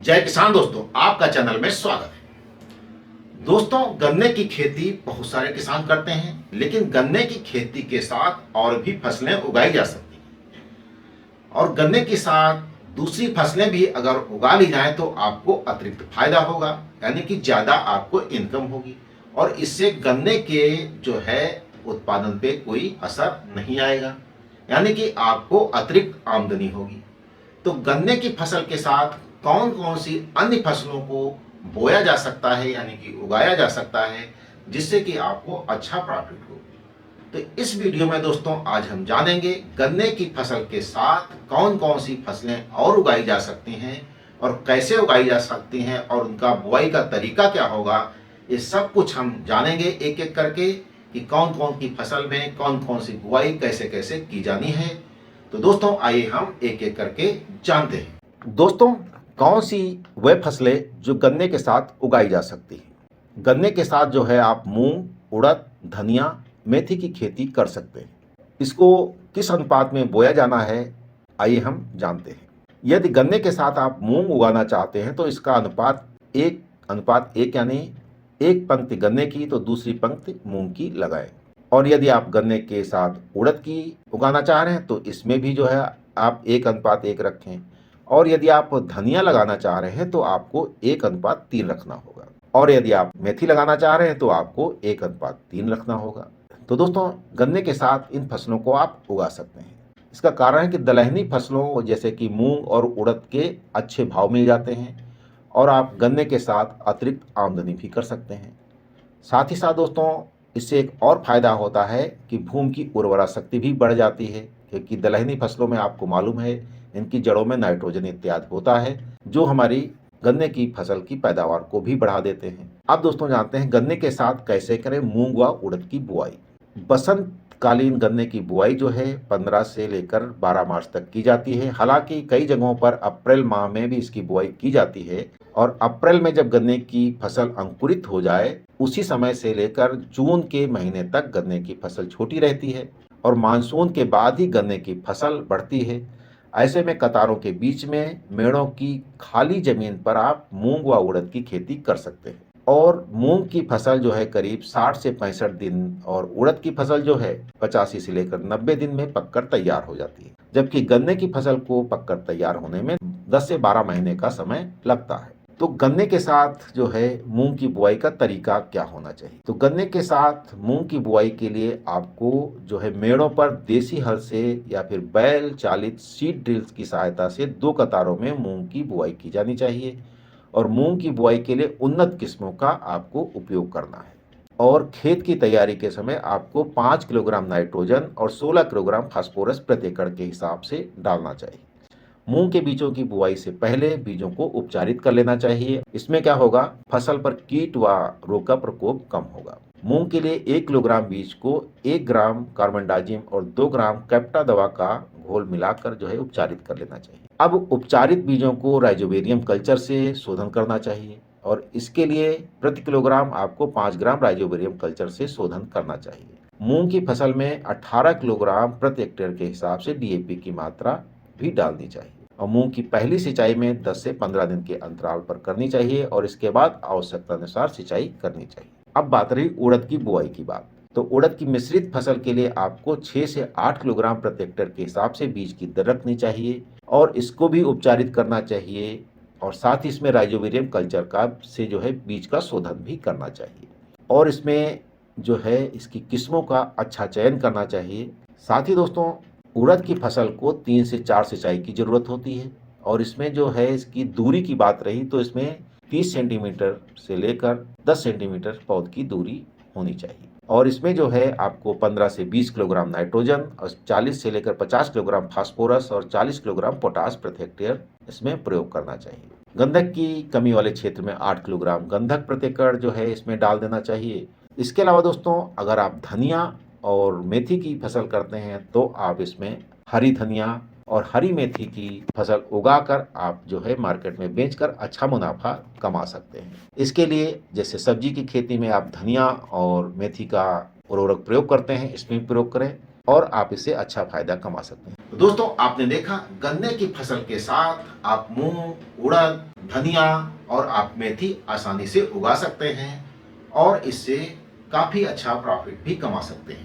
जय किसान दोस्तों, आपका चैनल में स्वागत है। दोस्तों, गन्ने की खेती बहुत सारे किसान करते हैं, लेकिन गन्ने की खेती के साथ और भी फसलें उगाई जा सकती हैं और गन्ने के साथ दूसरी फसलें भी अगर उगा ली जाएं तो आपको अतिरिक्त फायदा होगा, यानी कि ज़्यादा आपको इनकम होगी और इससे गन्ने के जो है उत्पादन पे कोई असर नहीं आएगा, यानी कि आपको अतिरिक्त आमदनी होगी। तो गन्ने की फसल के साथ कौन कौन सी अन्य फसलों को बोया जा सकता है, यानी कि उगाया जा सकता है, जिससे कि आपको अच्छा प्रॉफिट हो। तो इस वीडियो में दोस्तों आज हम जानेंगे गन्ने की फसल के साथ कौन कौन सी फसलें और उगाई जा सकती हैं और कैसे उगाई जा सकती हैं और उनका बुआई का तरीका क्या होगा। ये सब कुछ हम जानेंगे एक एक करके कि कौन कौन की फसल में कौन कौन सी बुआई कैसे कैसे की जानी है। तो दोस्तों आइए हम एक एक करके जानते हैं। दोस्तों, कौन सी वे फसलें जो गन्ने के साथ उगाई जा सकती हैं। गन्ने के साथ जो है आप मूंग, उड़द, धनिया, मेथी की खेती कर सकते हैं। इसको किस अनुपात में बोया जाना है, आइए हम जानते हैं। यदि गन्ने के साथ आप मूंग उगाना चाहते हैं तो इसका अनुपात एक यानी एक पंक्ति गन्ने की तो दूसरी पंक्ति मूंग की लगाएं। और यदि आप गन्ने के साथ उड़द की उगाना चाह रहे हैं तो इसमें भी जो है आप 1:1 रखें। और यदि आप धनिया लगाना चाह रहे हैं तो आपको 1:3 रखना होगा। और यदि आप मेथी लगाना चाह रहे हैं तो आपको 1:3 रखना होगा। तो दोस्तों, गन्ने के साथ इन फसलों को आप उगा सकते हैं। इसका कारण है कि दलहनी फसलों जैसे कि मूंग और उड़द के अच्छे भाव मिल जाते हैं और आप गन्ने के साथ अतिरिक्त आमदनी भी कर सकते हैं। साथ ही साथ दोस्तों, इससे एक और फायदा होता है कि भूमि की उर्वरा शक्ति भी बढ़ जाती है, क्योंकि दलहनी फसलों में आपको मालूम है इनकी जड़ों में नाइट्रोजन इत्यादि होता है जो हमारी गन्ने की फसल की पैदावार को भी बढ़ा देते हैं। अब दोस्तों जानते हैं गन्ने के साथ कैसे करें मूंग व उड़द की बुआई। बसंत कालीन गन्ने की बुआई जो है 15 से लेकर 12 मार्च तक की जाती है। हालांकि कई जगहों पर अप्रैल माह में भी इसकी बुआई की जाती है और अप्रैल में जब गन्ने की फसल अंकुरित हो जाए उसी समय से लेकर जून के महीने तक गन्ने की फसल छोटी रहती है और मानसून के बाद ही गन्ने की फसल बढ़ती है। ऐसे में कतारों के बीच में मेड़ों की खाली जमीन पर आप मूंग व उड़द की खेती कर सकते हैं। और मूंग की फसल जो है करीब 60 से 65 दिन और उड़द की फसल जो है 85 से लेकर 90 दिन में पककर तैयार हो जाती है, जबकि गन्ने की फसल को पककर तैयार होने में 10 से 12 महीने का समय लगता है। तो गन्ने के साथ जो है मूंग की बुआई का तरीका क्या होना चाहिए। तो गन्ने के साथ मूंग की बुआई के लिए आपको जो है मेड़ों पर देसी हल से या फिर बैल चालित सीड ड्रिल्स की सहायता से 2 कतारों में मूंग की बुआई की जानी चाहिए और मूंग की बुआई के लिए उन्नत किस्मों का आपको उपयोग करना है। और खेत की तैयारी के समय आपको 5 किलोग्राम नाइट्रोजन और 16 किलोग्राम फास्फोरस प्रति एकड़ के हिसाब से डालना चाहिए। मूंग के बीजों की बुआई से पहले बीजों को उपचारित कर लेना चाहिए। इसमें क्या होगा, फसल पर कीट व रोग का प्रकोप कम होगा। मूंग के लिए 1 किलोग्राम बीज को 1 ग्राम कार्बनडाजिम और 2 ग्राम कैप्टा दवा का घोल मिलाकर जो है उपचारित कर लेना चाहिए। अब उपचारित बीजों को राइजोबेरियम कल्चर से शोधन करना चाहिए और इसके लिए प्रति किलोग्राम आपको 5 ग्राम राइजोबेरियम कल्चर से शोधन करना चाहिए। मूंग की फसल में 18 किलोग्राम प्रति हेक्टेयर के हिसाब से डीएपी की मात्रा भी डालनी चाहिए और मूंग की पहली सिंचाई में 10 से 15 दिन के अंतराल पर करनी चाहिए और इसके बाद आवश्यकता अनुसार सिंचाई करनी चाहिए। अब बात रही उड़द की बुआई की बात। तो उड़द की मिश्रित फसल के लिए आपको 6 से 8 किलोग्राम प्रति हेक्टेयर के हिसाब से बीज की दर रखनी चाहिए और इसको भी उपचारित करना चाहिए और साथ ही इसमें राइजोबेरियम कल्चर का से जो है बीज का शोधन भी करना चाहिए और इसमें जो है इसकी किस्मों का अच्छा चयन करना चाहिए। साथ ही दोस्तों, उड़द की फसल को 3 से 4 सिंचाई की जरूरत होती है और इसमें जो है इसकी दूरी की बात रही तो इसमें 30 सेंटीमीटर से लेकर 10 सेंटीमीटर पौध की दूरी होनी चाहिए और इसमें जो है आपको 15 से 20 किलोग्राम नाइट्रोजन और 40 से लेकर 50 किलोग्राम फास्फोरस और 40 किलोग्राम पोटास प्रति हेक्टेयर इसमें प्रयोग करना चाहिए। गंधक की कमी वाले क्षेत्र में 8 किलोग्राम गंधक प्रति एकड़ जो है इसमें डाल देना चाहिए। इसके अलावा दोस्तों, अगर आप धनिया और मेथी की फसल करते हैं तो आप इसमें हरी धनिया और हरी मेथी की फसल उगाकर आप जो है मार्केट में बेचकर अच्छा मुनाफा कमा सकते हैं। इसके लिए जैसे सब्जी की खेती में आप धनिया और मेथी का उर्वरक प्रयोग करते हैं, इसमें भी प्रयोग करें और आप इससे अच्छा फायदा कमा सकते हैं। तो दोस्तों आपने देखा गन्ने की फसल के साथ आप मूंग, उड़द, धनिया और आप मेथी आसानी से उगा सकते हैं और इससे काफी अच्छा प्रॉफिट भी कमा सकते हैं।